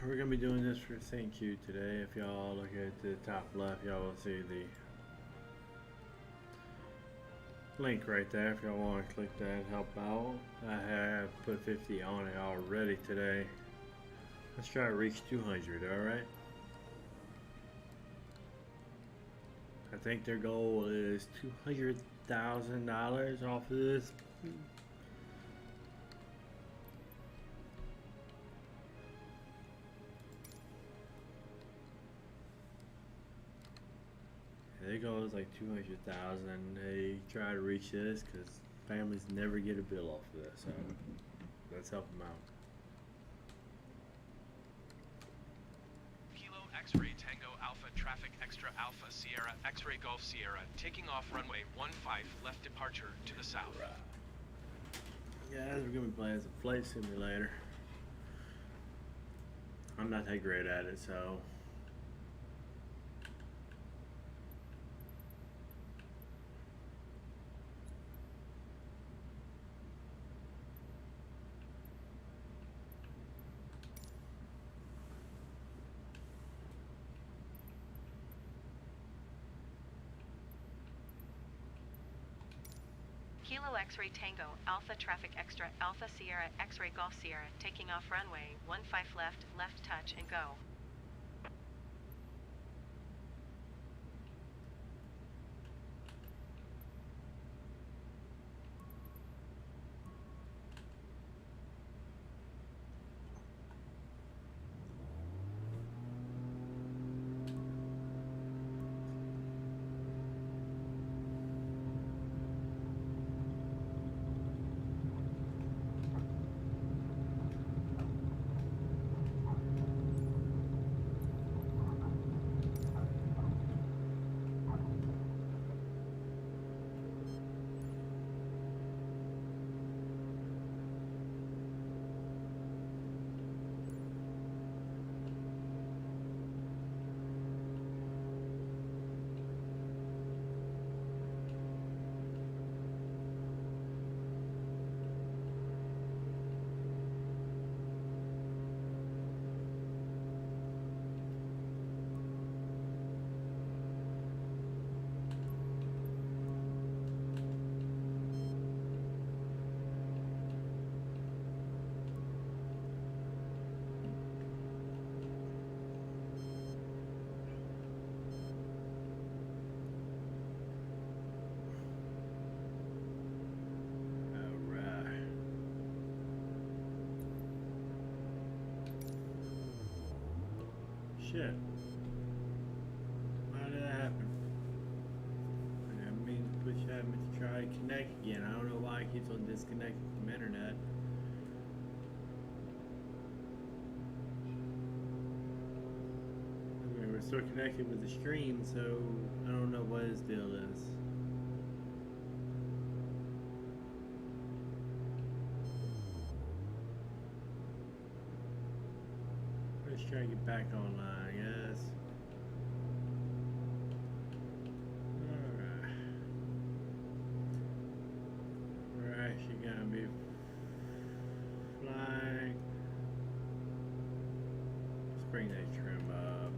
we're gonna be doing this for St Jude today. If y'all look at the top left, y'all will see the link right there. If y'all want to click that, help out. I have put 50 on it already today. Let's try to reach 200. All right. I think their goal is $200,000 off of this. Their goal is like 200,000. They try to reach this because families never get a bill off of this. So let's help them out. Kilo X-ray Tango Alpha Traffic Extra Alpha Sierra X-ray Golf Sierra taking off runway 15 left departure to the south. Guys, we're gonna be playing some flight simulator. I'm not that great at it, so Kilo X-ray Tango Alpha Traffic Extra Alpha Sierra X-ray Golf Sierra taking off runway 15 left touch and go. shit. Why did that happen? I mean, push had me to try to connect again. I don't know why it keeps on disconnecting from internet. I mean, we're still connected with the stream, so I don't know what his deal is. Let's try to get back online, yes. Alright. We're actually gonna be flying. Let's bring that trim up.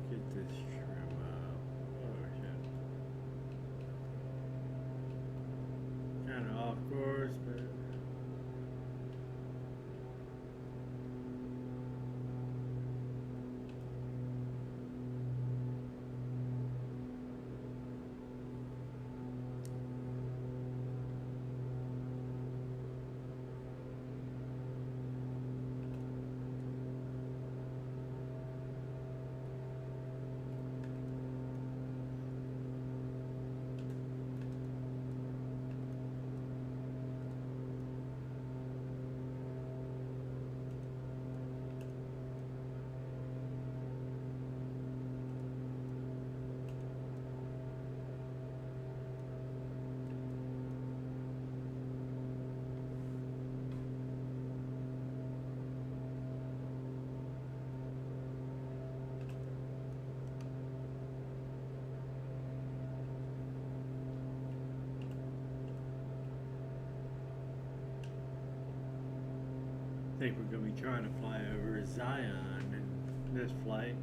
Get this trim up. Oh shit. Kinda off course, but think we're going to be trying to fly over Zion in this flight.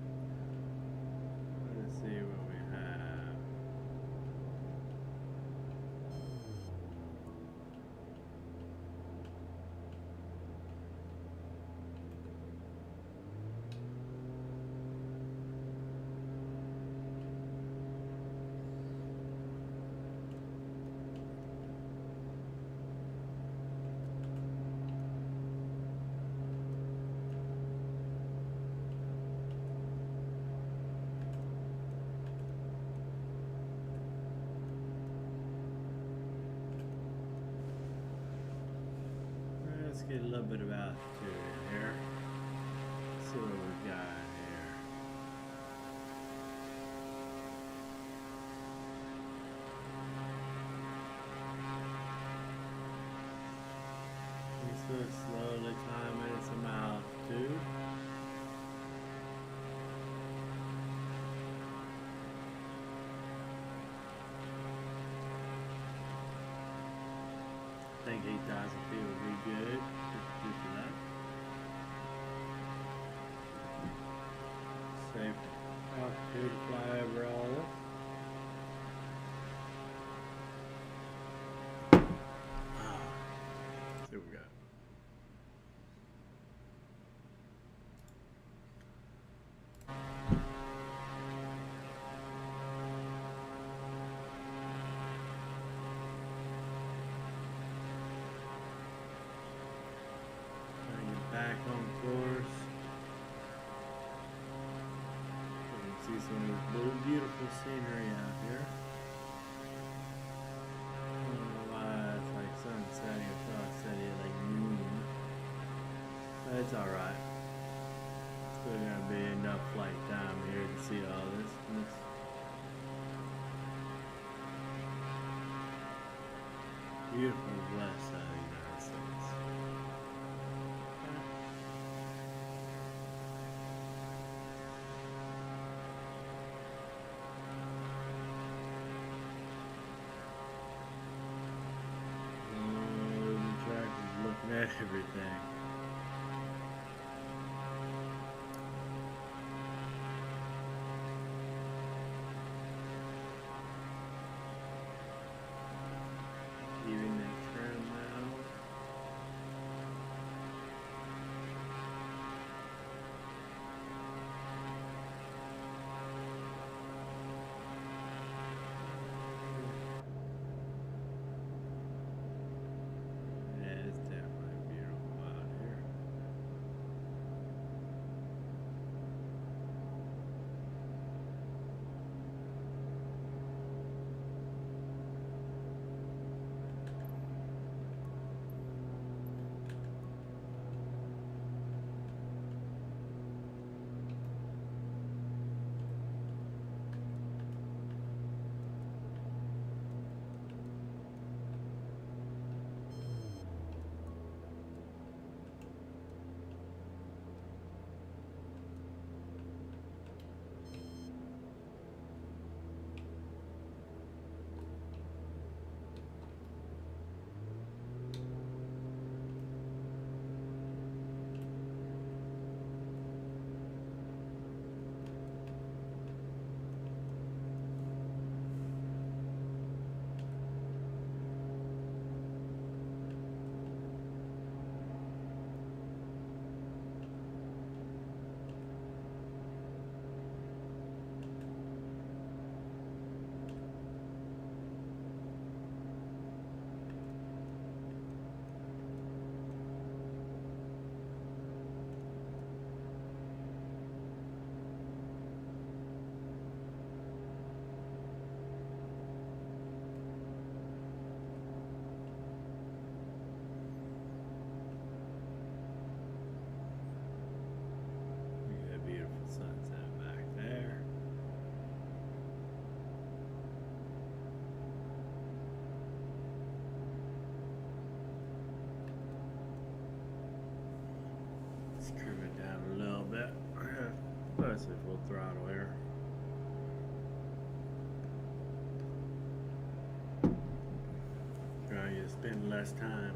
Let's see what we have. Let's get a little bit of altitude in here. Let's see what we got here. We're slowly climbing some altitude. I think 8,000 feet would be good. Good for that. Safe altitude to fly over all this. Let's see what we got. Back on course. You can see some of this little beautiful scenery out here. I don't know why it's like sun setting across city like noon. But it's alright. Still gonna be enough flight time here to see all this. Beautiful west side of the United States. At everything. Even the trim now. Let's see full throttle here. Trying to spend less time.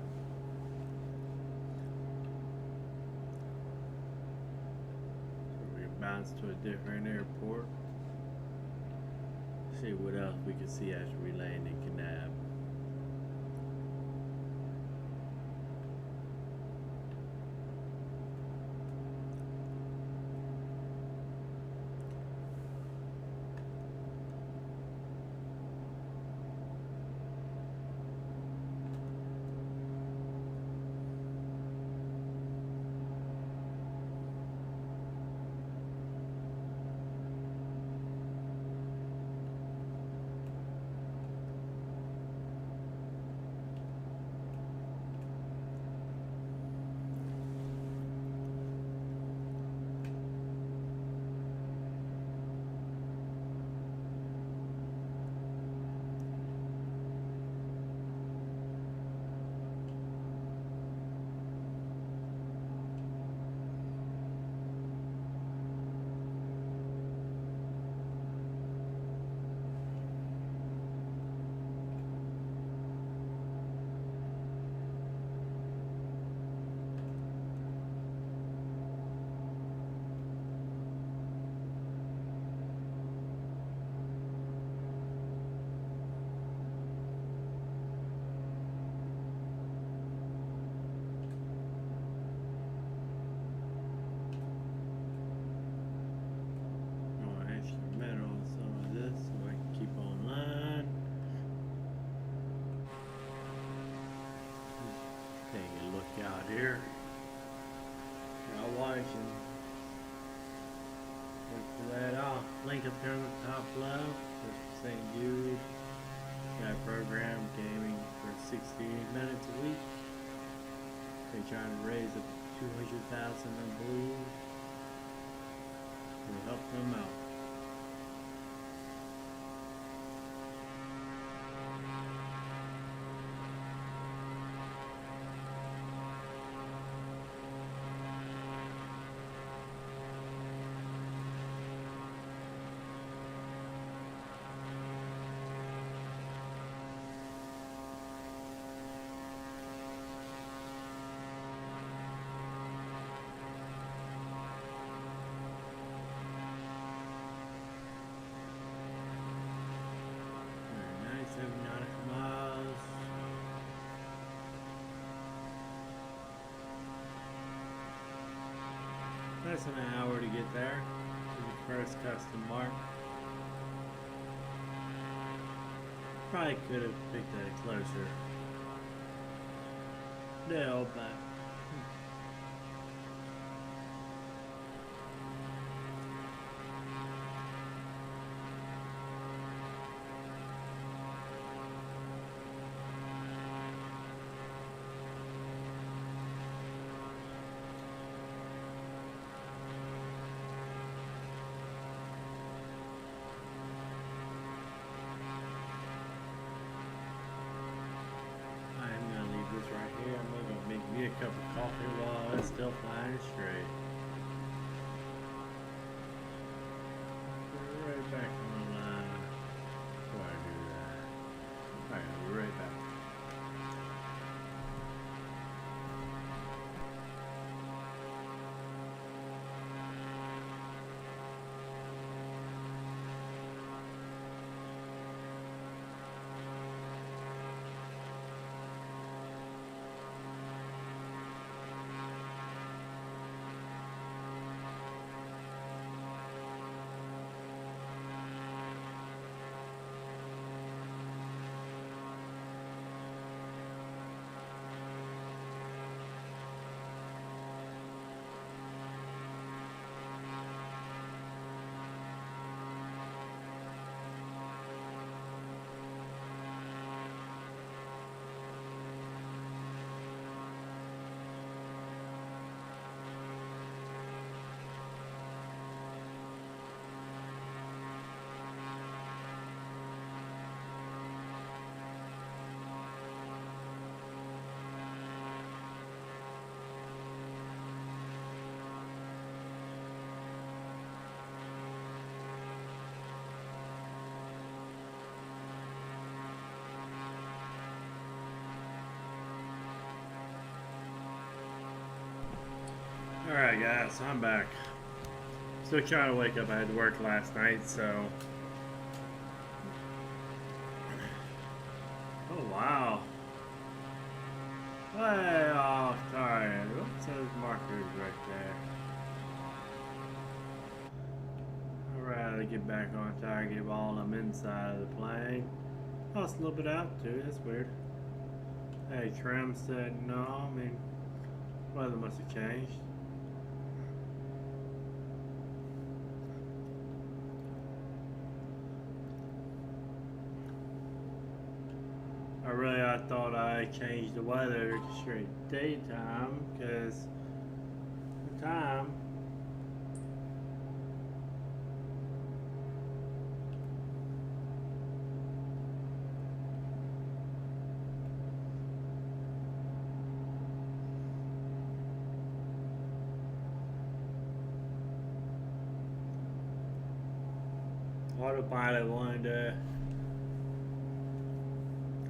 routes to a different airport. See what else we can see after we land in Kanab. Out here, y'all watching. Look for that off. Link up there on the top left. There's St Jude. Got a program gaming for 60 minutes a week. They're trying to raise up to 200,000, I believe. We'll help them out. Less than an hour to get there to the first custom mark. Probably could have picked that closer. No, but right here, I'm gonna make me a cup of coffee while it's still flying straight. Right back on the line before I do that. Alright, I'll be right back. Alright guys, I'm back. Still trying to wake up. I had to work last night, so. Oh wow. Way off target. What's those markers right there? I'd rather get back on target while I'm inside of the plane. Oh, it's a little bit out too. That's weird. Hey, trim said no. I mean, weather must have changed. I thought I changed the weather to straight daytime because the time autopilot wanted to,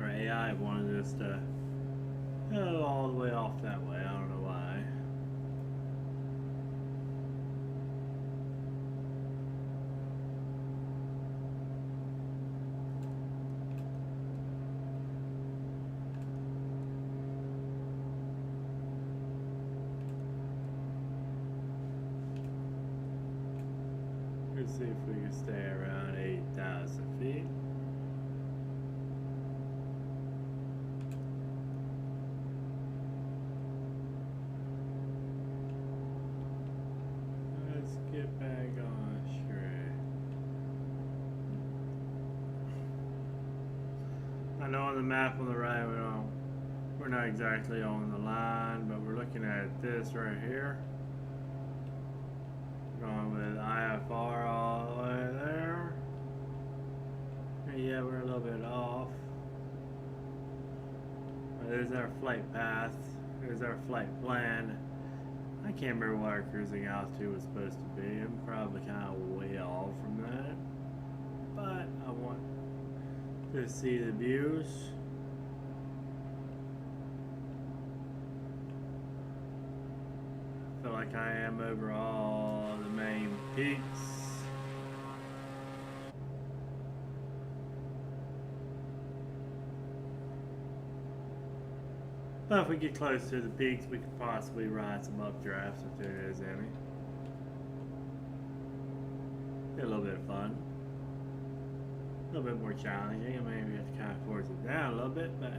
or AI wanted us to go all the way off that way. I don't know why. Let's see if we can stay around 8,000 feet. Let's get back on straight. I know on the map on the right we're not exactly on the line, but we're looking at this right here. Going with IFR all the way there. And yeah, we're a little bit off. But there's our flight path. There's our flight plan. I can't remember what our cruising altitude was supposed to be. I'm probably kind of way off from that. But I want to see the views. I feel like I am over all the main peaks. But if we get close to the peaks, we could possibly ride some updrafts if there is any. Be a little bit of fun. A little bit more challenging, and maybe we have to kind of force it down a little bit, but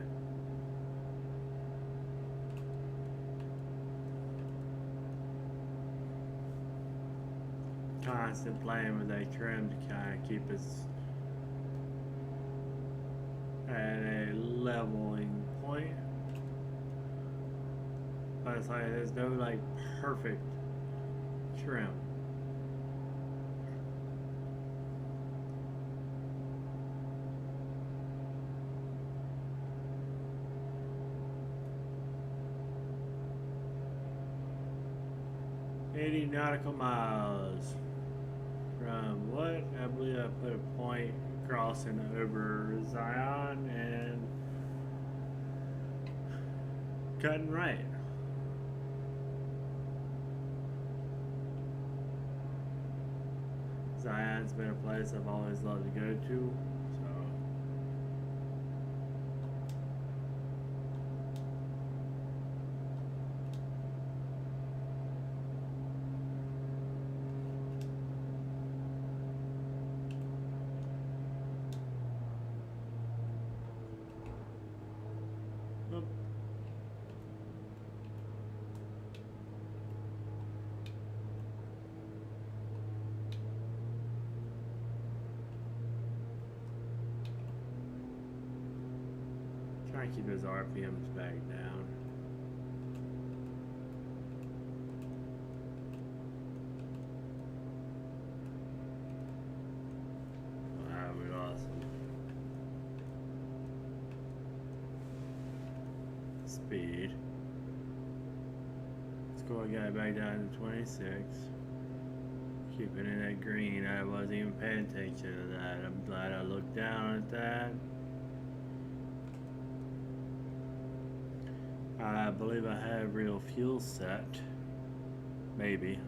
constant playing with a trim to kind of keep us at a leveling point. But it's like there's no like perfect trim. $80 nautical miles from what? I believe I put a point crossing over Zion and cutting right. Zion's been a place I've always loved to go to, so. Oop. Try and keep those RPMs back down. Wow, we lost some speed. Let's go guy back down to 26. Keeping it at green. I wasn't even paying attention to that. I'm glad I looked down at that. I believe I have real fuel set. Maybe.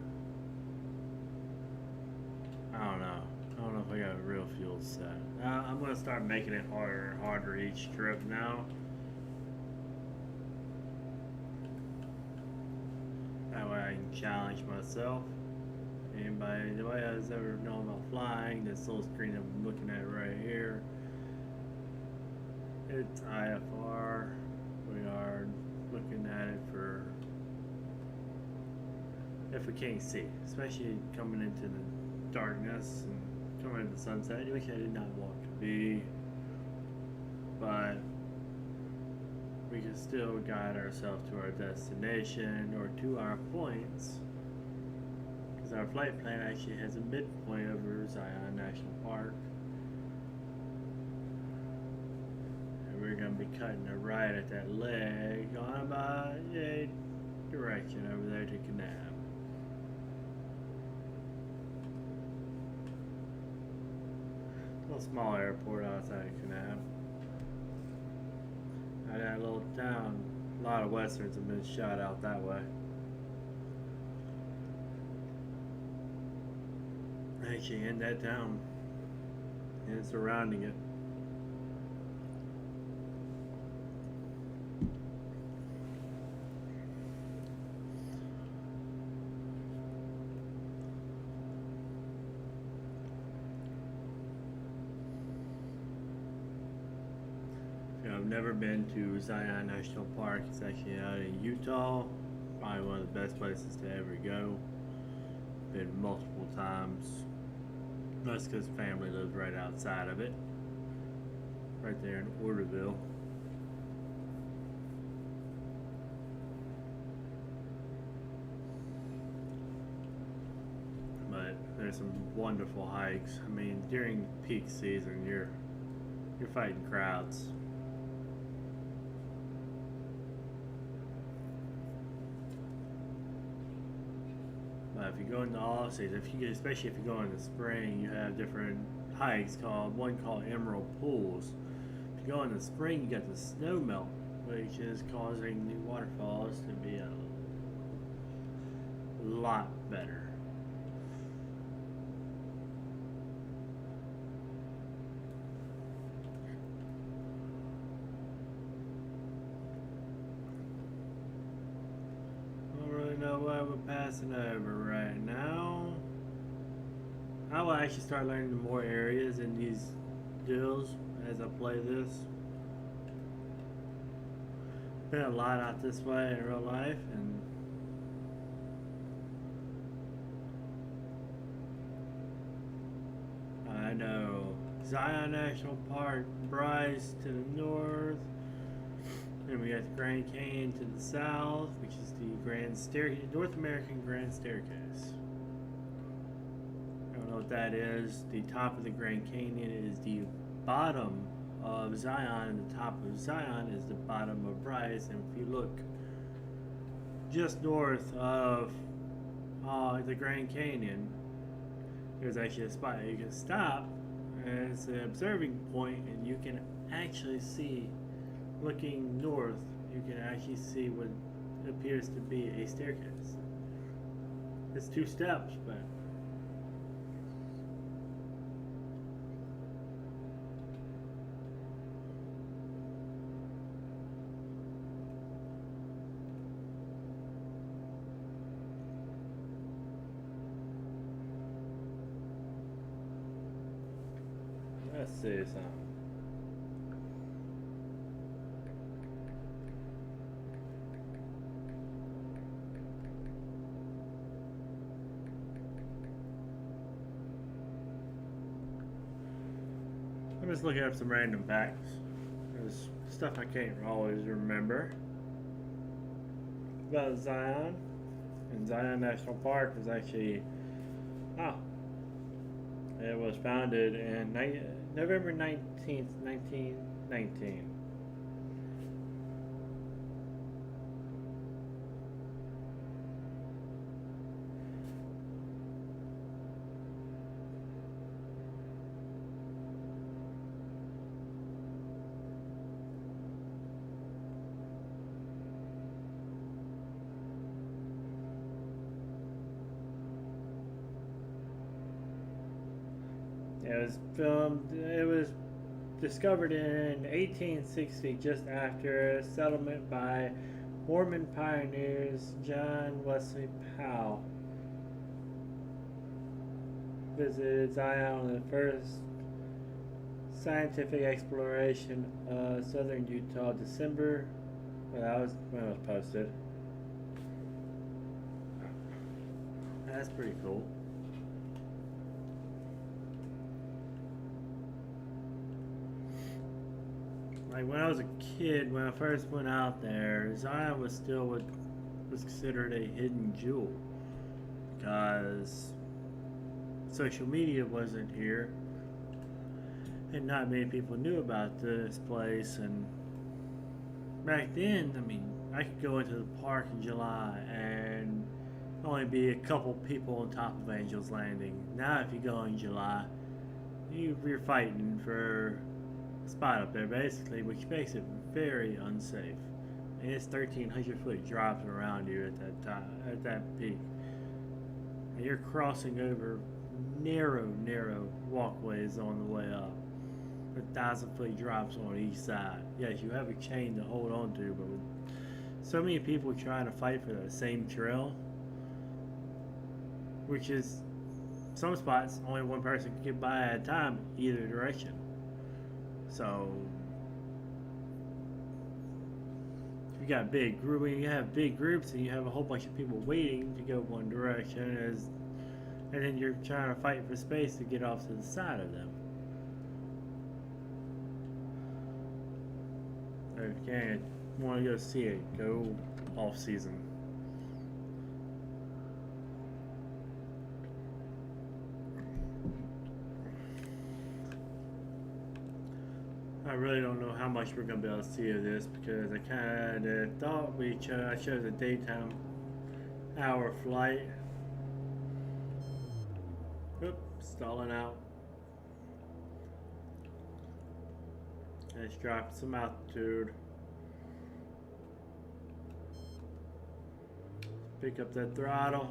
got a real fuel set. I'm gonna start making it harder and harder each trip now. That way I can challenge myself. Anybody that's ever known about flying, this little screen I'm looking at right here, it's IFR. We are looking at it for if we can't see, especially coming into the darkness and coming into the sunset, which I did not want to be, but we can still guide ourselves to our destination or to our points, because our flight plan actually has a midpoint over Zion National Park, and we're going to be cutting a right at that leg on about a direction over there to Kanab. A small airport outside of Kanab. Out of that little town, a lot of westerns have been shot out that way. Actually, in that town and surrounding it. I've never been to Zion National Park. It's actually out in Utah. Probably one of the best places to ever go. Been multiple times. That's because family lives right outside of it. Right there in Orderville. But there's some wonderful hikes. I mean, during peak season, you're fighting crowds. If you go into all season, especially if you go in the spring, you have different hikes one called Emerald Pools. If you go in the spring, you got the snow melt, which is causing the waterfalls to be a lot better. Know what we're passing over right now. I will actually start learning more areas in these deals as I play this. Been a lot out this way in real life, and I know Zion National Park, Bryce to the north. Then we got the Grand Canyon to the south, which is the North American Grand Staircase. I don't know what that is. The top of the Grand Canyon is the bottom of Zion, and the top of Zion is the bottom of Bryce. And if you look just north of the Grand Canyon, there's actually a spot you can stop, and it's an observing point, and you can actually see. Looking north, you can actually see what appears to be a staircase. It's 2 steps, but let's see something. I'm just looking up some random facts. There's stuff I can't always remember about Zion. And Zion National Park was actually, it was founded in November 19th, 1919. It was filmed. It was discovered in 1860, just after a settlement by Mormon pioneers John Wesley Powell visited Zion on the first scientific exploration of southern Utah, December. Well, that was when it was posted. That's pretty cool. Like when I was a kid, when I first went out there, Zion was still what was considered a hidden jewel because social media wasn't here and not many people knew about this place. And back then, I mean, I could go into the park in July and only be a couple people on top of Angel's Landing. Now if you go in July, you're fighting for spot up there basically, which makes it very unsafe. And it's 1,300-foot drops around you at that time, at that peak. And you're crossing over narrow walkways on the way up. 1,000-foot drops on each side. Yes, you have a chain to hold on to, but with so many people trying to fight for the same trail, which is some spots only one person can get by at a time either direction. So you got big group. When you have big groups and you have a whole bunch of people waiting to go one direction, and then you're trying to fight for space to get off to the side of them. If you can't want to go see it, go off season. I really don't know how much we're going to be able to see of this because I kind of thought I chose a daytime hour flight. Oop, stalling out. Let's drop some altitude. Pick up that throttle.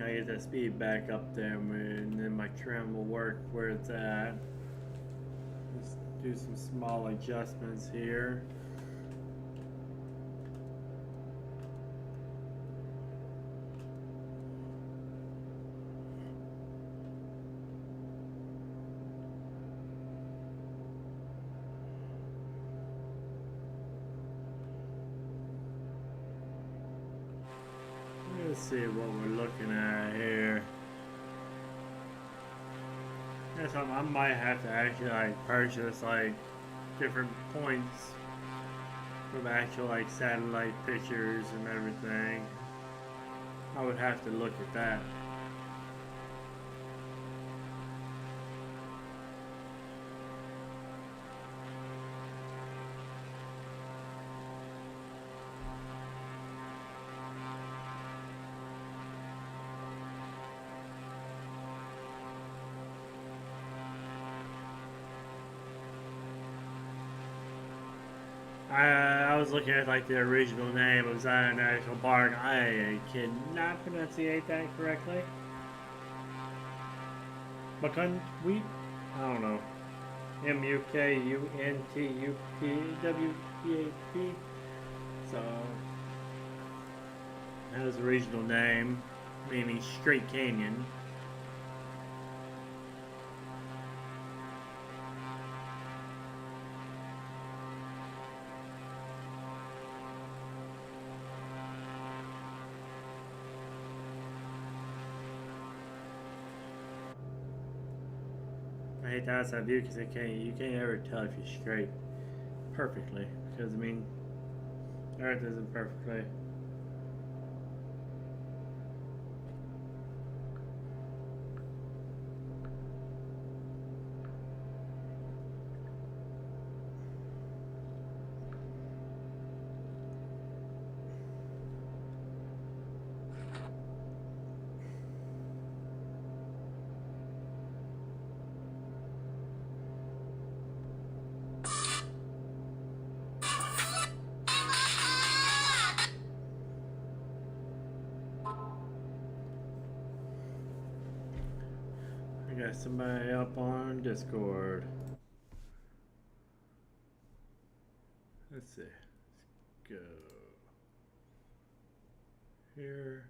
I get that speed back up there, and then my trim will work where it's at. Just do some small adjustments here. Let's see what we're looking at here. Yes, I might have to actually like purchase like different points from actual like satellite pictures and everything. I would have to look at that. I was looking at like the original name of Zion National Park. I cannot pronunciate that correctly. Mukuntuweap? I don't know. Mukuntupwap. So that was the original name, meaning straight canyon. I hate the outside view because you can't ever tell if you're straight perfectly, because I mean Earth isn't perfectly. got somebody up on Discord. Let's see. Let's go here.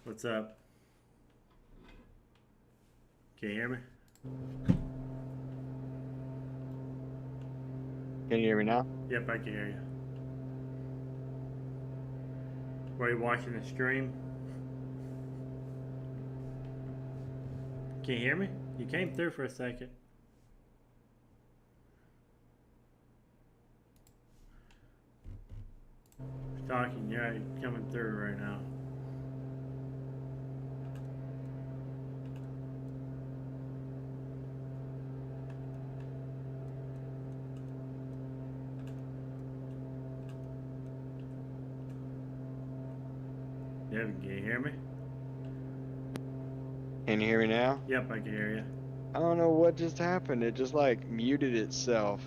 What's up? Can you hear me? Can you hear me now? Yep, I can hear you. Were you watching the stream? Can you hear me? You came through for a second. Talking, yeah, you're coming through right now. Yeah, can you hear me? Can you hear me now? Yep, I can hear you. I don't know what just happened. It just like muted itself.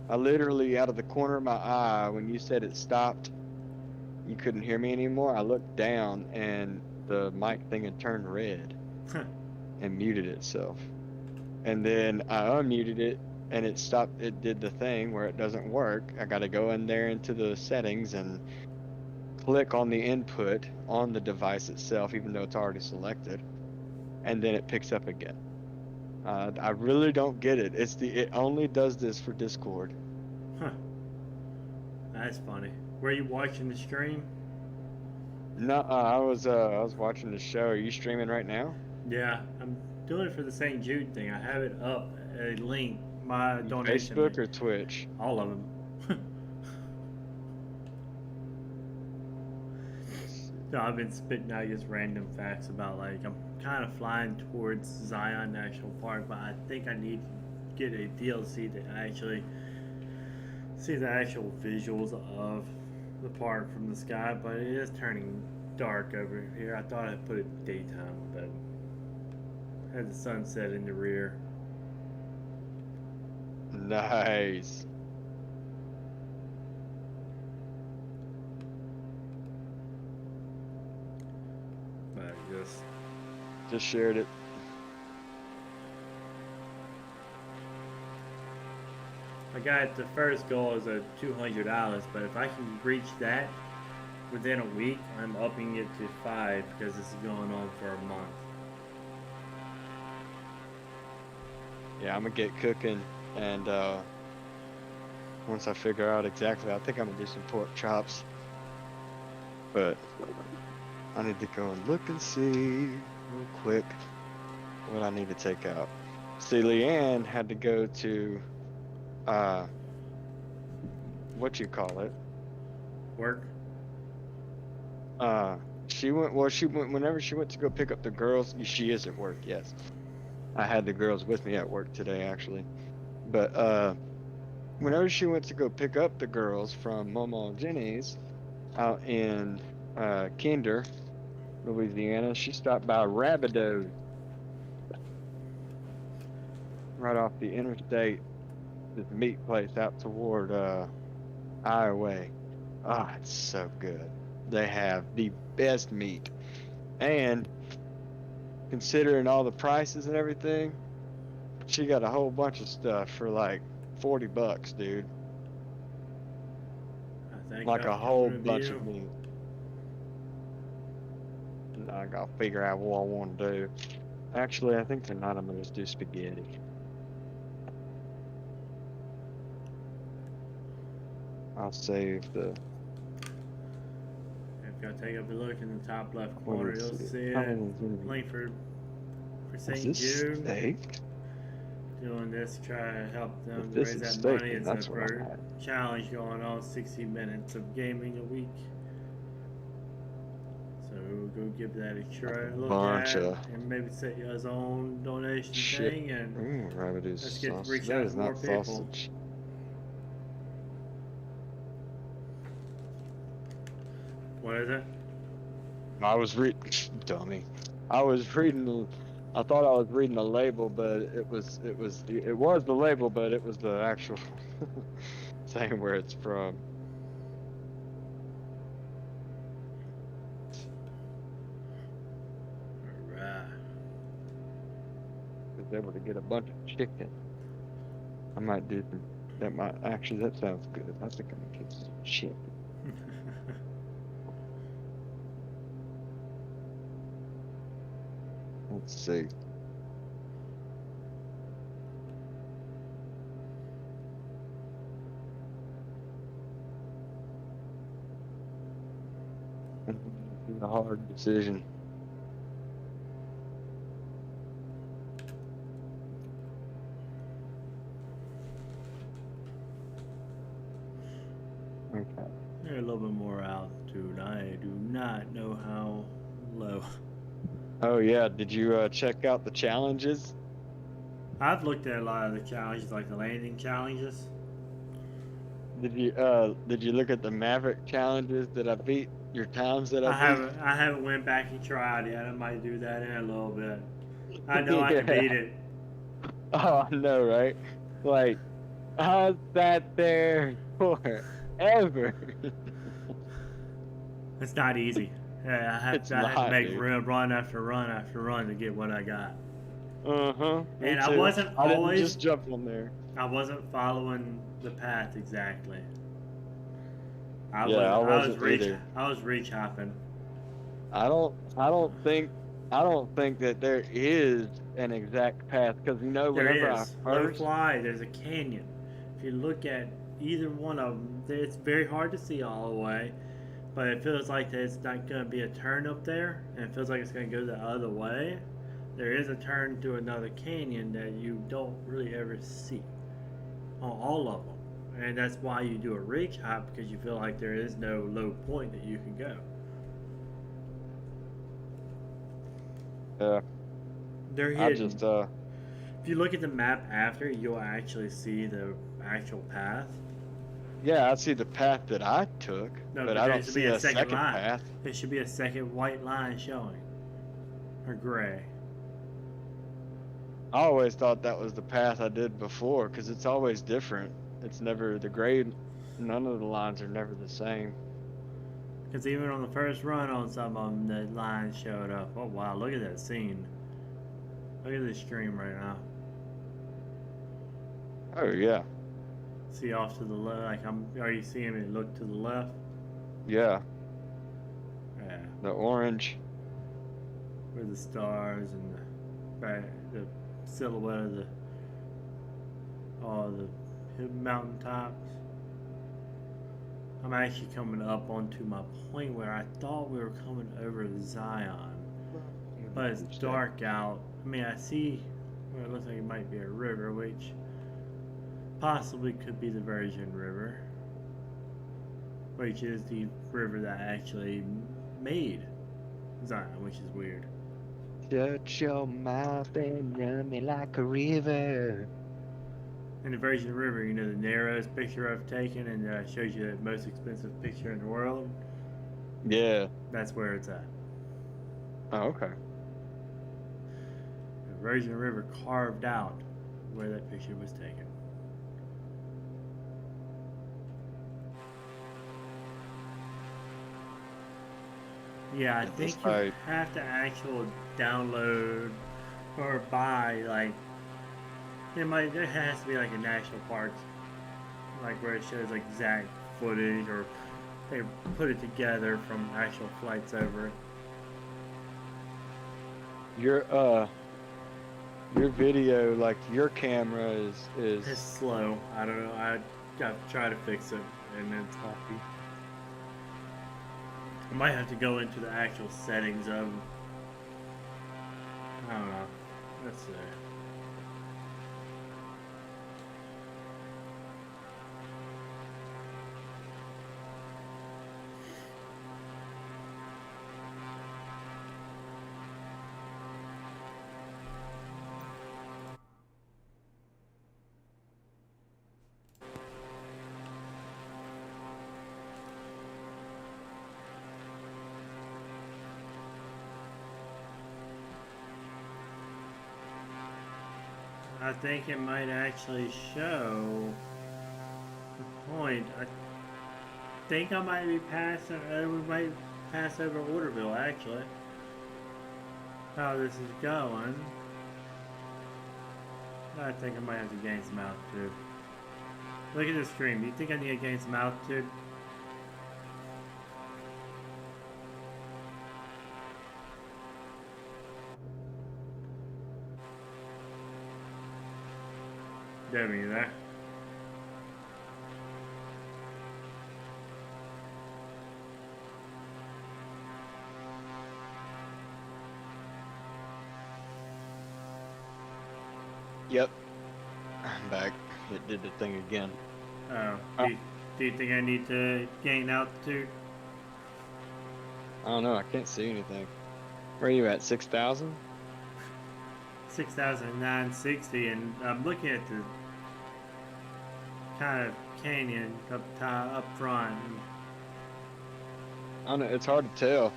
I literally, out of the corner of my eye, when you said it stopped, you couldn't hear me anymore. I looked down and the mic thing had turned red and muted itself. And then I unmuted it and it stopped. It did the thing where it doesn't work. I got to go in there into the settings and click on the input on the device itself, even though it's already selected, and then it picks up again. I really don't get it. It only does this for Discord. Huh. That's funny. Were you watching the stream? No, I was watching the show. Are you streaming right now? Yeah, I'm doing it for the St. Jude thing. I have it up, a link, my donation. Facebook or Twitch? All of them. So I've been spitting out just random facts about, like, I'm kind of flying towards Zion National Park, but I think I need to get a DLC to actually see the actual visuals of the park from the sky, but it is turning dark over here. I thought I'd put it daytime, but had the sunset in the rear. Nice. But just shared it. I got the first goal is a $200, but if I can reach that within a week, I'm upping it to 5 because this is going on for a month. Yeah, I'm gonna get cooking, and once I figure out exactly, I think I'm gonna do some pork chops. But I need to go and look and see real quick what I need to take out. See, Leanne had to go to what you call it? Work? She went whenever she went to go pick up the girls. She is at work, yes. I had the girls with me at work today, actually. But whenever she went to go pick up the girls from Momo and Jenny's out in Kinder, Louisiana, she stopped by Rabideau right off the interstate, this meat place out toward Iowa. Ah, it's so good. They have the best meat, and considering all the prices and everything, she got a whole bunch of stuff for like $40, dude. I think Like I'll a whole give it a bunch view. of meat. And I gotta figure out what I want to do. Actually, I think tonight I'm gonna just do spaghetti. I'll save the. If y'all take a look in the top left What corner, is you'll it? see How a long is it? link for Is St. this Jude. steak? Doing this, try to help them If to this raise is that steak, money. then It's that's a what I had. challenge going on, 60 minutes of gaming a week. So we'll go give that a try, look bunch at, of and maybe set your own donation Shit. thing, and Rabbit let's get sausage. reach That out is to more not people. sausage. What is it? I was reading, dummy. I was reading. I thought I was reading the label, but it was the label, but it was the actual saying where it's from. was able to get a bunch of chicken. I might do some. That might actually. That sounds good. I think I'm gonna get some chicken. Let's see. It's a hard decision. Okay. They're a little bit more altitude. I do not know how low. Oh yeah, did you check out the challenges? I've looked at a lot of the challenges, like the landing challenges. Did you look at the Maverick challenges that I beat? Your times that I beat? I haven't went back and tried yet. I might do that in a little bit. I know I can beat it. Oh, I know, right? Like, I sat there forever. It's not easy. Yeah, I had to make dude. run after run after run to get what I got. Uh-huh. And I wasn't always just jump on there. I wasn't following the path exactly. I was reach hopping. I don't think that there is an exact path, because whenever I Low first fly, there's a canyon. If you look at either one of them, it's very hard to see all the way, but it feels like there's not going to be a turn up there, and it feels like it's going to go the other way. There is a turn to another canyon that you don't really ever see on all of them. And that's why you do a ridge hop, because you feel like there is no low point that you can go. They're hidden. If you look at the map after, you'll actually see the actual path. Yeah, I see the path that I took, No, but I there don't should see be a a second second line. path. There should be a second white line showing, or gray. I always thought that was the path I did before, because it's always different. It's never the grade. None of the lines are never the same. Because even on the first run on some of them, the lines showed up. Oh wow, look at that scene. Look at this stream right now. Oh yeah, See off to the left, are you seeing me look to the left? yeah. Yeah. The orange. Where the stars and the silhouette of all the mountain tops. I'm actually coming up onto my point where I thought we were coming over Zion, but it's dark out. I mean, I see where it looks like it might be a river, which possibly could be the Virgin River, which is the river that actually made Zion, which is weird. Shut your mouth and run me like a river. In the Virgin River, you know, the narrowest picture I've taken, and shows you the most expensive picture in the world. Yeah. That's where it's at. Oh, okay. The Virgin River carved out where that picture was taken. Yeah, I think you have to actually download or buy, like, there has to be like a national park, like where it shows like exact footage, or they put it together from actual flights over it. Your video, like your camera is It's slow. I don't know. I've tried to fix it, and it's hoppy. I might have to go into the actual settings of. I don't know. Let's see. I think it might actually show the point. I think I might be passing, we might pass over Orderville actually. How this is going. I think I might have to gain some altitude. Look at this stream. Do you think I need to gain some altitude? Debbie, you there? Yep. I'm back. It did the thing again. Oh. Oh. Do you think I need to gain altitude? I don't know. I can't see anything. Where are you at? 6,000? 6,960, and I'm looking at the kind of canyon up top, up front. I don't know. It's hard to tell.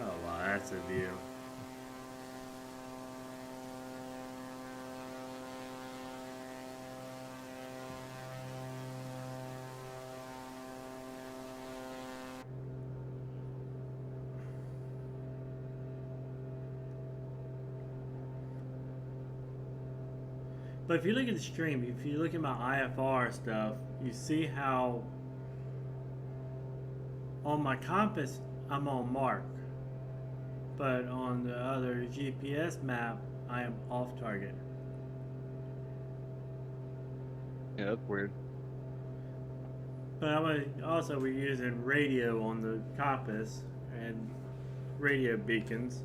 Oh wow, that's a view. But if you look at the stream, if you look at my IFR stuff, you see how on my compass I'm on mark, but on the other GPS map I am off target. Yeah, that's weird. But I'm gonna also be using radio on the compass and radio beacons,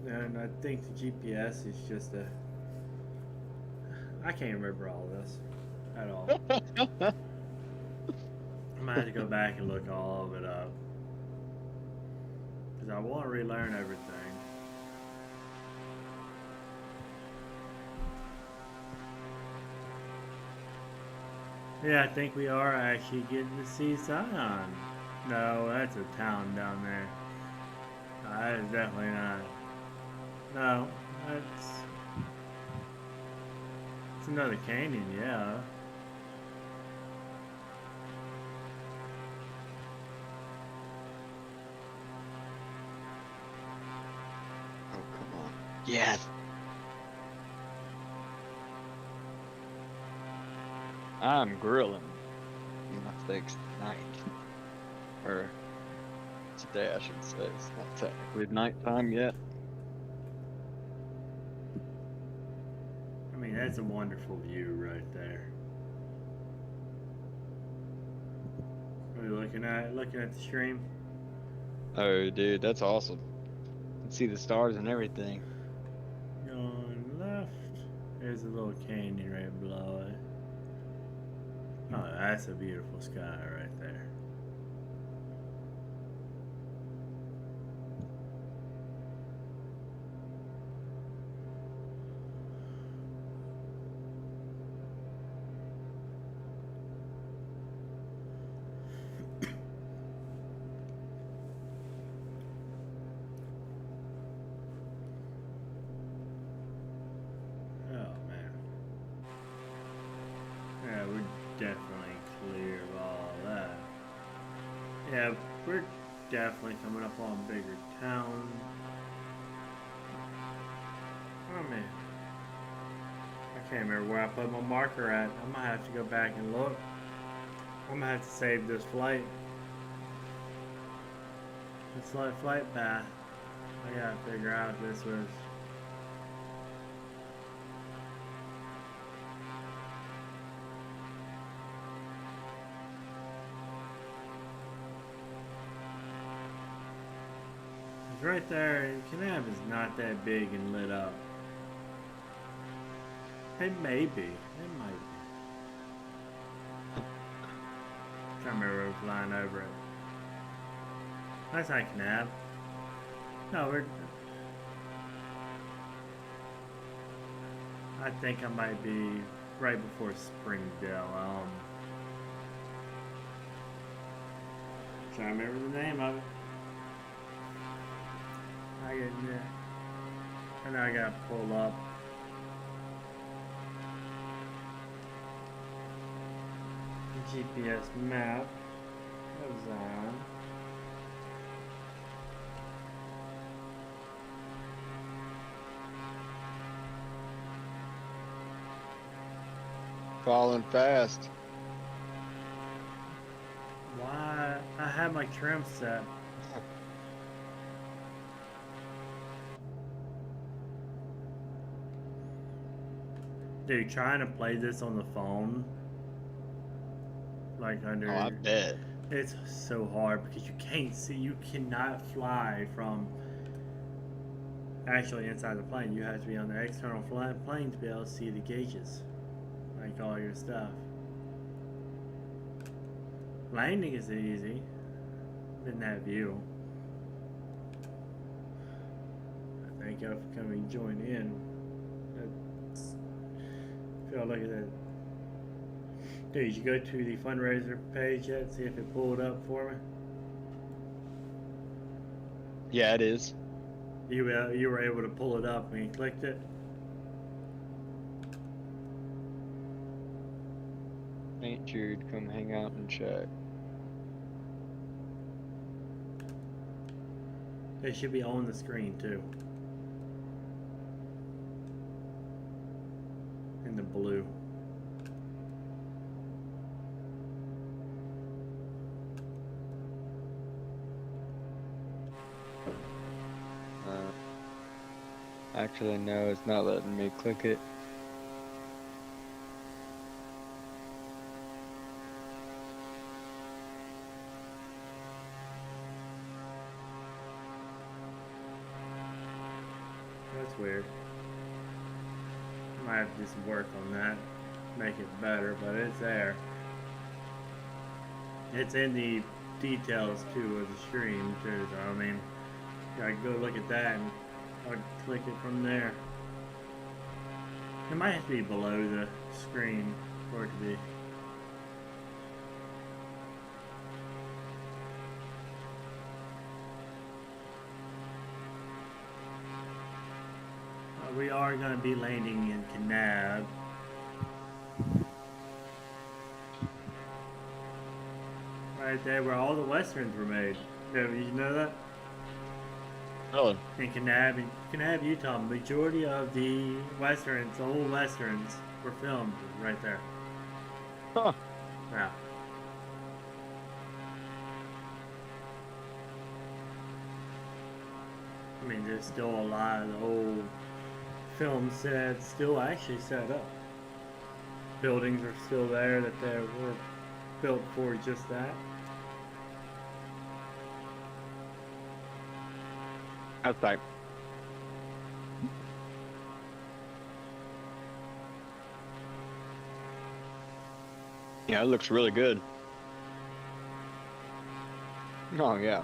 and I think the GPS is just a. I can't remember all this at all. I might have to go back and look all of it up because I want to relearn everything. Yeah, I think we are actually getting to see Zion. No, that's a town down there. That is definitely not. No, that's. It's another canyon, yeah. Oh, come on. Yes! I'm grilling. My steak's night. Or today, I should say. It's not technically nighttime yet. I mean, that's a wonderful view right there. Are you looking at the stream? Oh, dude, that's awesome. You can see the stars and everything. Going left. There's a little canyon right below it. Oh, that's a beautiful sky right there. Definitely clear of all that. Yeah, we're definitely coming up on bigger town. Oh man, I can't remember where I put my marker at. I might have to go back and look. I'm gonna have to save this flight. This flight path. I gotta figure out if this was. Right there, Kanab is not that big and lit up. It may be. It might be. I'm trying to remember who was flying over it. That's not Kanab. No, we're. I think I might be right before Springdale. Trying to remember the name of it. I get there. And I gotta pull up. The GPS map of Zion. falling fast. Why? I had my trim set. Dude, trying to play this on the phone, like under, Oh, I bet. it's so hard because you can't see, you cannot fly from actually inside the plane. You have to be on the external plane to be able to see the gauges, like all your stuff. Landing is easy, in that view. I think I've come and join in. That's, feel look at that. Dude, did you go to the fundraiser page yet? See if it pulled up for me. Yeah, it is. You were able to pull it up when you clicked it. St Jude, come hang out and check. It should be on the screen too. In the blue. Actually, no, it's not letting me click it. That's weird. Might have to do some work on that. Make it better, but it's there. It's in the details too of the stream too, so I mean, I can go look at that and I'll click it from there. It might have to be below the screen for it to be. We are going to be landing in Kanab. Right there where all the westerns were made. Did you know that? Oh. In Kanab, Utah, majority of the westerns, the old westerns, were filmed right there. Huh. Yeah. I mean, there's still a lot of the old film sets still actually set up. Buildings are still there that they were built for just that. Outside. Yeah, it looks really good. Oh, yeah.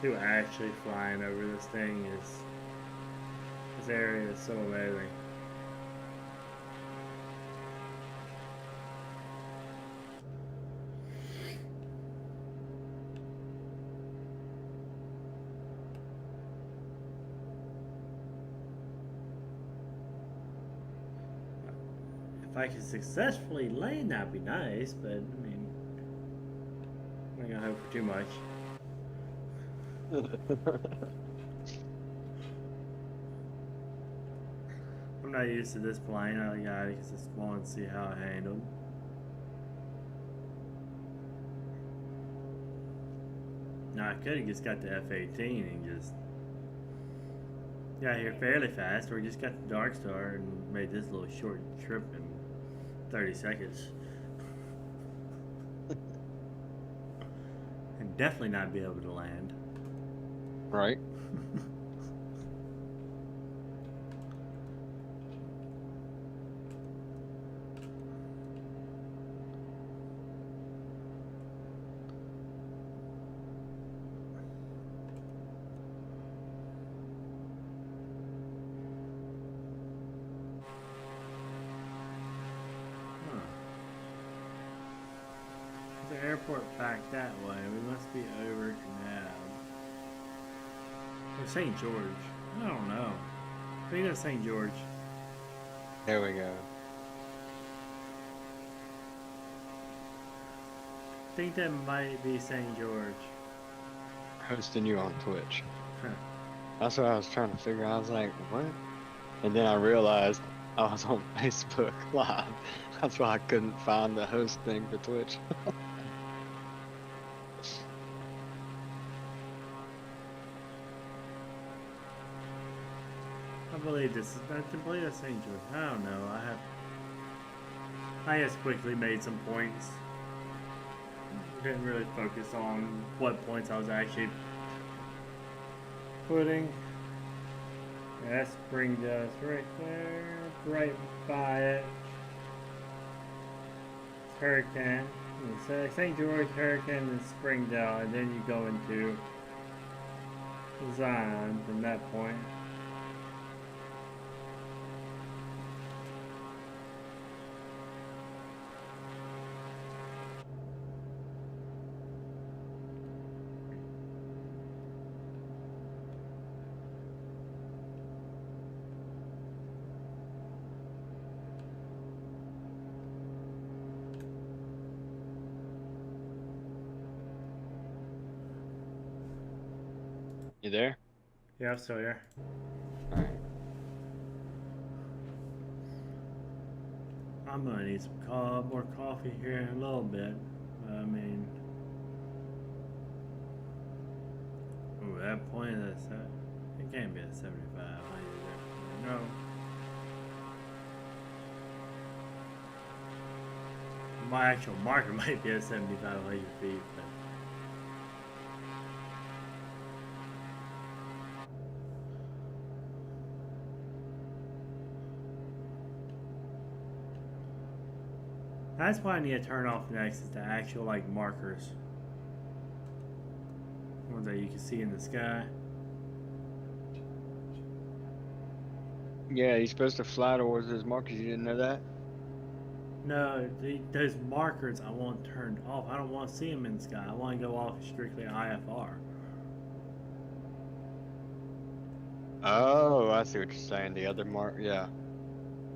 Who actually flying over this thing is, this area is so amazing. If I could successfully land, that'd be nice, but I mean, I'm not gonna hope for too much. I'm not used to this plane. I got it because it's small and see how it handled. Now I could have just got the F-18 and just got here fairly fast, or just got the Dark Star and made this little short trip in 30 seconds. And definitely not be able to land. Right. The airport back that way. We must be over Canal. Or St. George. I don't know. I think that's St. George. There we go. I think that might be St. George. Hosting you on Twitch. Huh. That's what I was trying to figure out. I was like, what? And then I realized I was on Facebook Live. That's why I couldn't find the host thing for Twitch. I believe this is not complete at St. Jude. I don't know. I just quickly made some points. Didn't really focus on what points I was actually putting. Yeah, that's Springdale. It's right there, right by it. It's Hurricane. It's St. George, Hurricane, and Springdale, and then you go into Zion from that point. You there? Yeah, I'm still here. Alright. I'm gonna need some more coffee here in a little bit. I mean, ooh, that point is it can't be a 75. No. My actual marker might be at 75 feet, but that's why I need to turn off next is the actual like markers. Ones that you can see in the sky. Yeah, he's supposed to fly towards those markers. You didn't know that? No, those markers I want turned off. I don't want to see them in the sky. I want to go off strictly IFR. Oh, I see what you're saying. The other yeah.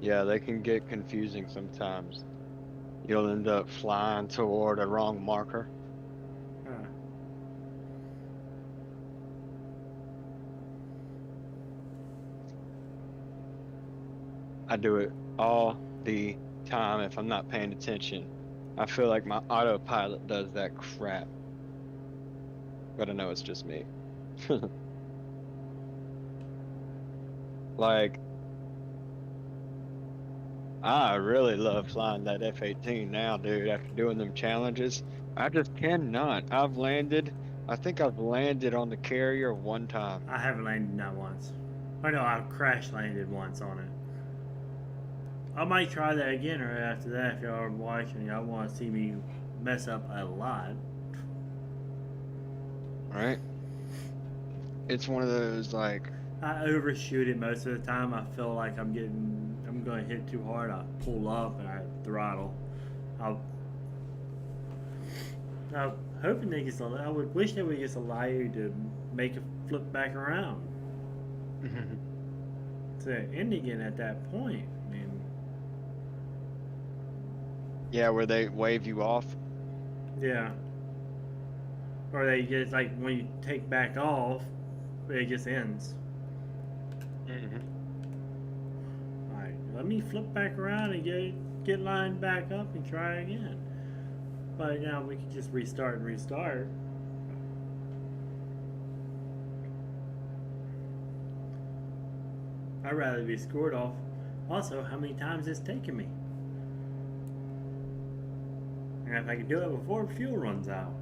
Yeah, they can get confusing sometimes. You'll end up flying toward a wrong marker. Huh. I do it all the time if I'm not paying attention. I feel like my autopilot does that crap. But I know it's just me. Like, I really love flying that F-18 now, dude, after doing them challenges. I just cannot. I think I've landed on the carrier one time. I haven't landed that once. I know I've crash landed once on it. I might try that again right after that if y'all are watching. Y'all want to see me mess up a lot. Right? It's one of those, like, I overshoot it most of the time. I feel like I'm going to hit too hard. I pull up and I throttle. I'm hoping they just I would wish they would just allow you to make it flip back around. To ending it at that point. I mean, yeah, where they wave you off. yeah. Or they just like when you take back off, it just ends. Alright, let me flip back around and get lined back up and try again. But now we can just restart and restart. I'd rather be scored off. Also, how many times it's taken me. And if I can do it before fuel runs out.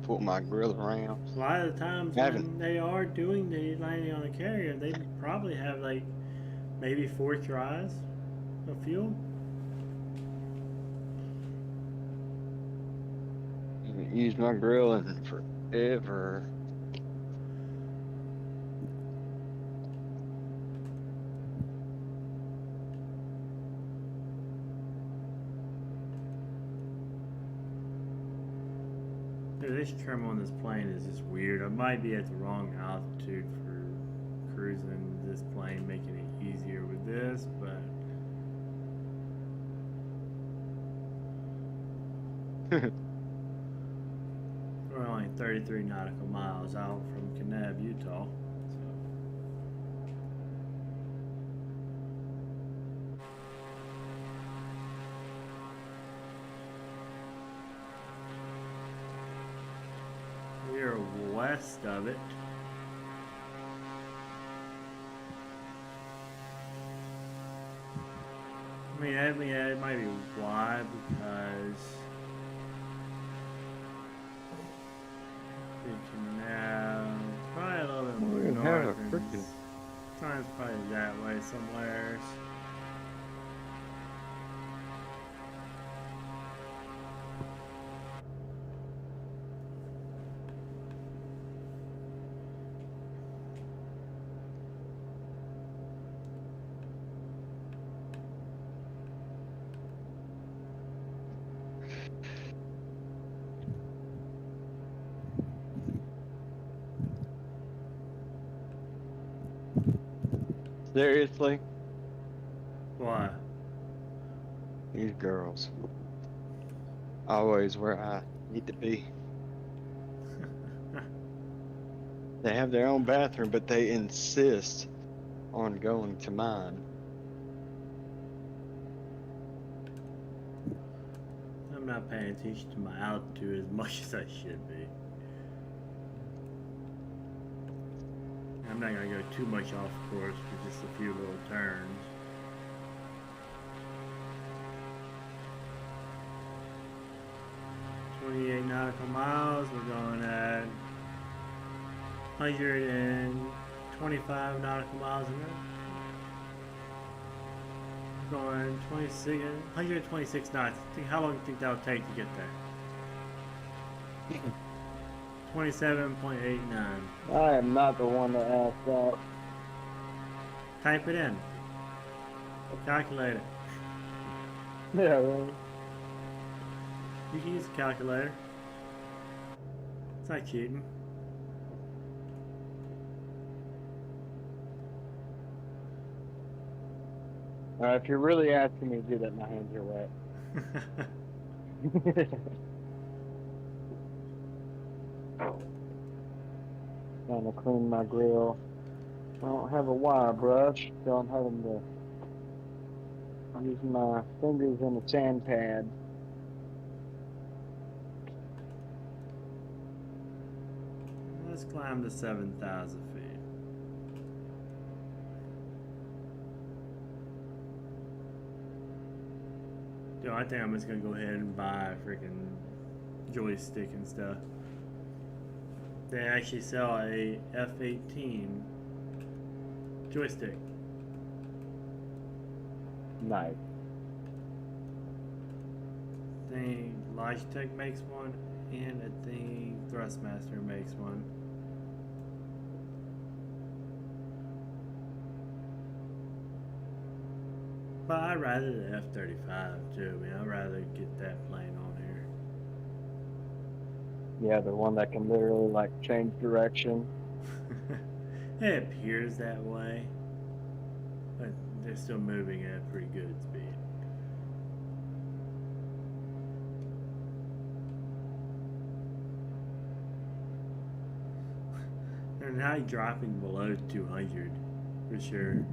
Pull my grill around. A lot of the times when they are doing the landing on the carrier, they probably have like maybe 4 tries of fuel. Haven't used my grill in forever. Dude, this trim on this plane is just weird. I might be at the wrong altitude for cruising this plane, making it easier with this, but we're only only 33 nautical miles out from Kanab, Utah. So. We're west of it. I mean, it might be wide because the canal, probably a little bit more We have a north, and freaking- sometimes probably that way somewhere. Seriously? What? These girls. Always where I need to be. They have their own bathroom, but they insist on going to mine. I'm not paying attention to my altitude as much as I should be. I'm not gonna go too much off course for just a few little turns. "28 nautical miles, we're going at 125 nautical miles an hour. We're going 126 knots. How long do you think that'll take to get there? 27.89. I am not the one to ask that. Type it in. Calculate it. Yeah, really. You can use a calculator. It's not cheating. If you're really asking me to do that, my hands are wet. Trying to clean my grill. I don't have a wire brush, so I'm having to use my fingers and a sand pad. Let's climb to 7,000 feet. Dude, I think I'm just gonna go ahead and buy a freaking joystick and stuff. They actually sell a F-18 joystick. Nice. I think Logitech makes one, and I think Thrustmaster makes one. But I'd rather the F-35 too. I mean, I'd rather get that plane on here. Yeah, the one that can literally like change direction. It appears that way, but they're still moving at a pretty good speed. They're not dropping below 200 for sure.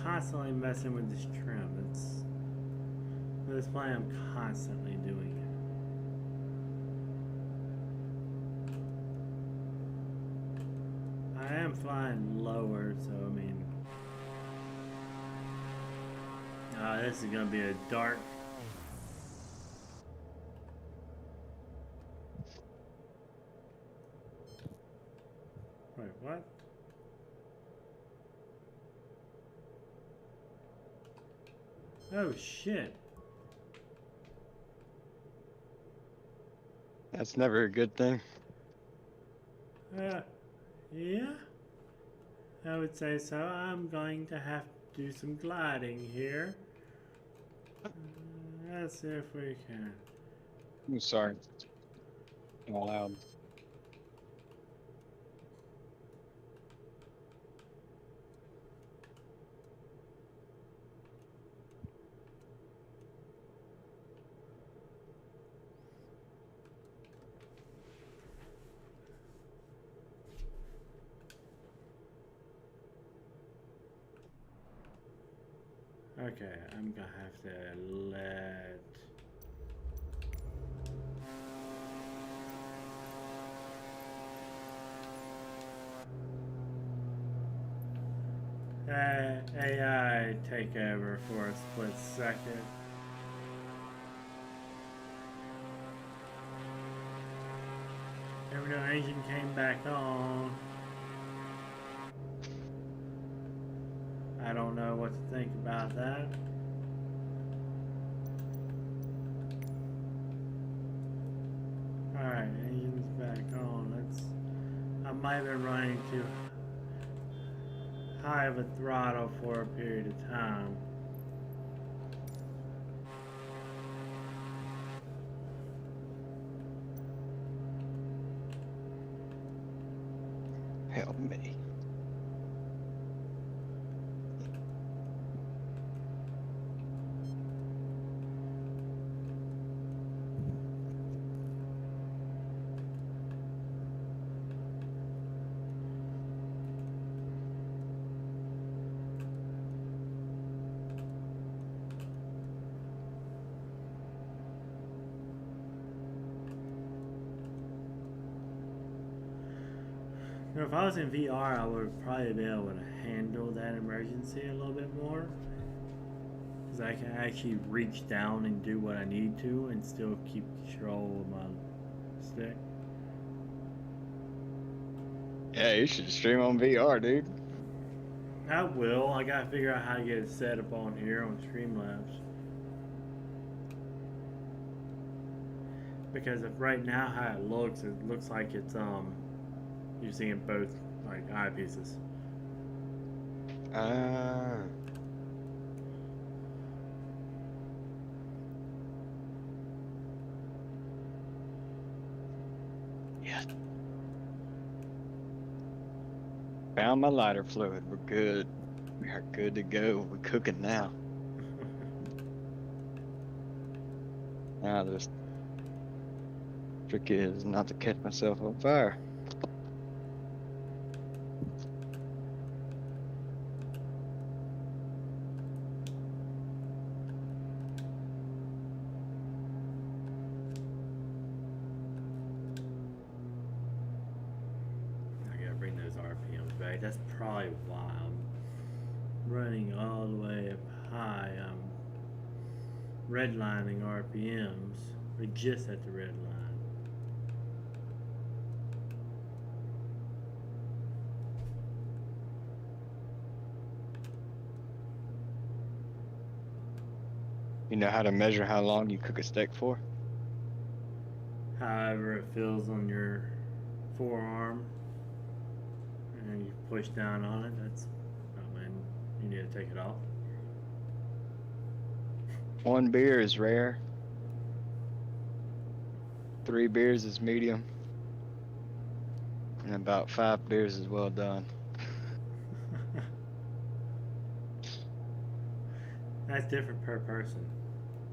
Constantly messing with this trim. It's with this plane, I'm constantly doing it. I am flying lower, so I mean, this is gonna be a dark. Wait, what? Oh shit. That's never a good thing. Yeah, I would say so. I'm going to have to do some gliding here. Let's see if we can. I'm sorry. All loud. Okay, I'm gonna have to let. AI take over for a split second. Every now engine came back on. I don't know what to think about that. Alright, engine's back on. I might have been running too high of a throttle for a period of time. Help me. You know, if I was in VR, I would probably be able to handle that emergency a little bit more. Because I can actually reach down and do what I need to and still keep control of my stick. Yeah, you should stream on VR, dude. I will. I gotta figure out how to get it set up on here on Streamlabs. Because if right now how it looks like it's you're seeing both like eyepieces. Ah. Yes. Found my lighter fluid. We're good. We are good to go. We're cooking now. Now the trick is not to catch myself on fire. I gotta bring those RPMs back. That's probably why I'm running all the way up high. I'm redlining RPMs. We're just at the red line. You know how to measure how long you cook a steak for? However it feels on your forearm and you push down on it, that's when you need to take it off. One beer is rare. 3 beers is medium. And about 5 beers is well done. That's different per person.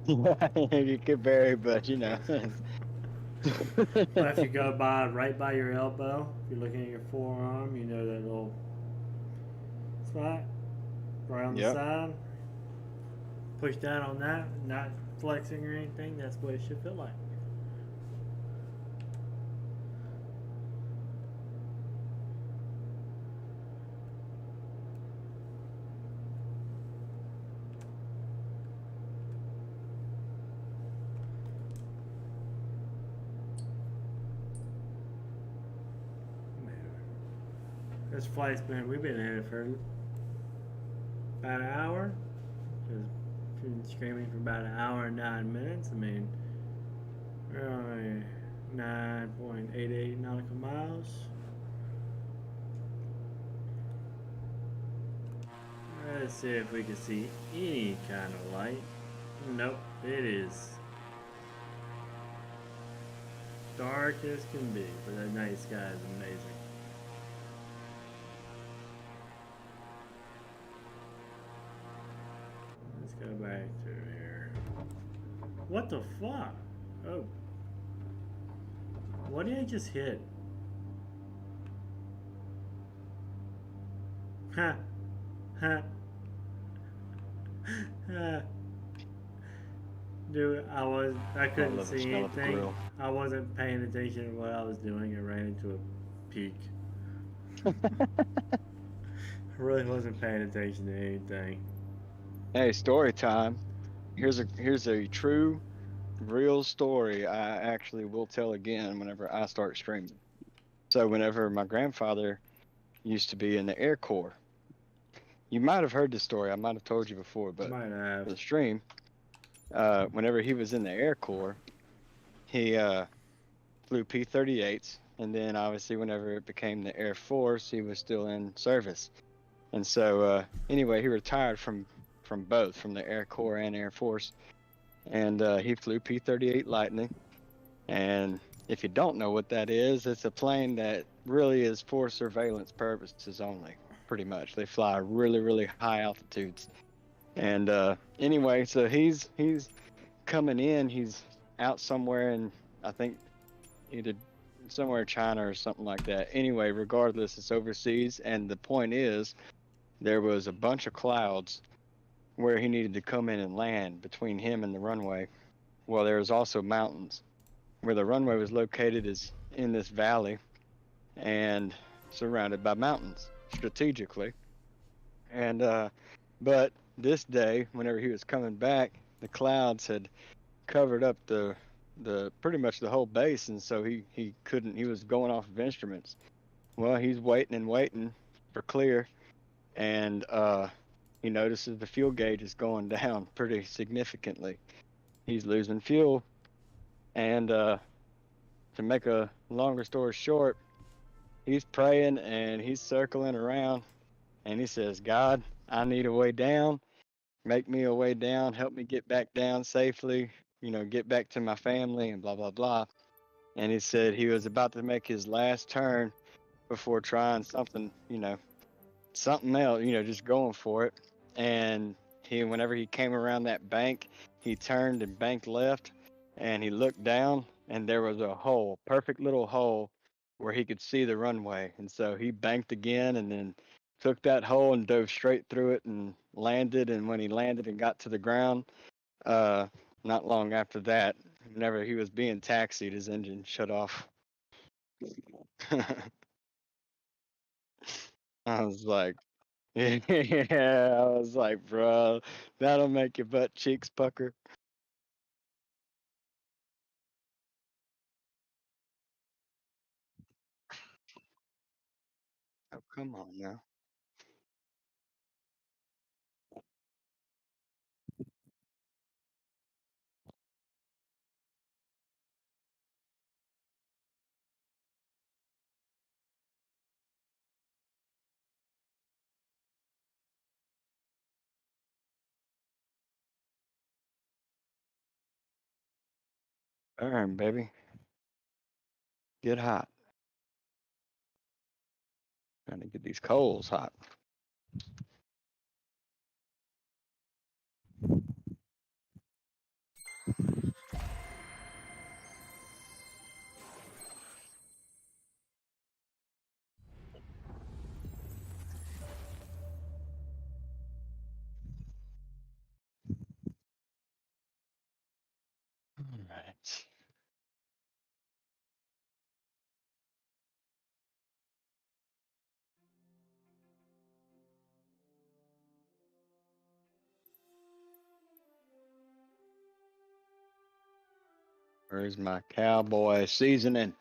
You could vary, but you know. But if you go by right by your elbow, if you're looking at your forearm, you know that little spot right on the Yep. side. Push down on that, not flexing or anything. That's what it should feel like. This flight's we've been in it for about an hour. Just been screaming for about an hour and 9 minutes. I mean, we're only 9.88 nautical miles. Let's see if we can see any kind of light. Nope, it is dark as can be, but that night sky is amazing. Let's go back to here. What the fuck? Oh. What did I just hit? Ha. Ha. Ha. Dude, I couldn't love the see smell of the anything. grill. I wasn't paying attention to what I was doing. I ran into a peak. I really wasn't paying attention to anything. Hey, story time. Here's a true, real story I actually will tell again whenever I start streaming. So whenever my grandfather used to be in the Air Corps, you might have heard this story. I might have told you before, but Might have. for the stream, whenever he was in the Air Corps, he flew P-38s, and then obviously whenever it became the Air Force, he was still in service. And so anyway, he retired from both, from the Air Corps and Air Force, and he flew P-38 Lightning. And if you don't know what that is, it's a plane that really is for surveillance purposes only, pretty much. They fly really, really high altitudes. And anyway, so he's coming in. He's out somewhere in, I think, either somewhere in China or something like that. Anyway, regardless, it's overseas. And the point is, there was a bunch of clouds where he needed to come in and land between him and the runway. Well, there was also mountains. Where the runway was located is in this valley and surrounded by mountains strategically. And but this day, whenever he was coming back, the clouds had covered up the pretty much the whole base, and so he couldn't. He was going off of instruments. Well, he's waiting and waiting for clear, and he notices the fuel gauge is going down pretty significantly. He's losing fuel, and to make a longer story short, he's praying and he's circling around, and he says, God, I need a way down. Make me a way down. Help me get back down safely, get back to my family and blah, blah, blah. And he said he was about to make his last turn before trying something, something else, just going for it. And whenever he came around that bank, he turned and banked left, and he looked down, and there was a hole, perfect little hole where he could see the runway. And so he banked again and then took that hole and dove straight through it and landed. And when he landed and got to the ground, not long after that, whenever he was being taxied, his engine shut off. I was like, yeah, I was like, bro, that'll make your butt cheeks pucker. Oh, come on now. Burn, baby. Get hot. Trying to get these coals hot. All right. Where's my cowboy seasoning?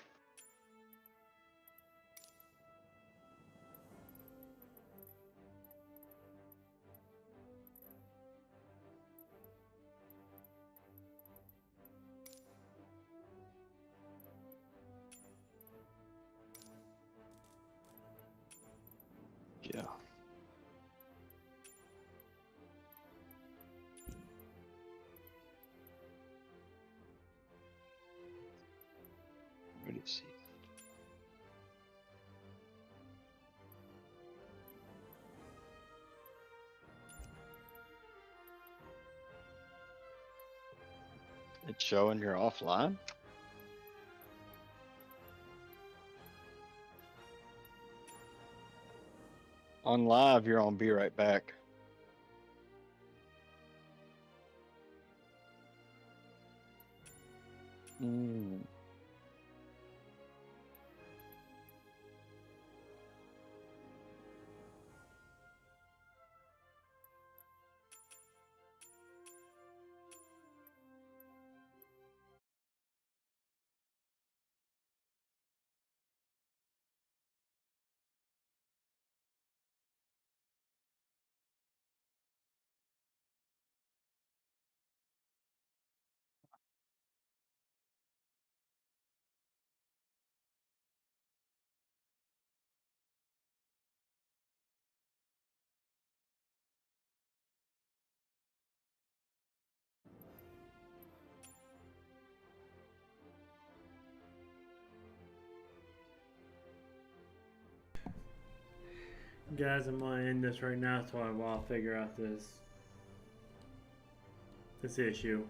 Yeah. idiocy. It's showing you're offline? On live, you're on Be Right Back. Mm. Guys, I'm gonna end this right now so while I figure out this issue.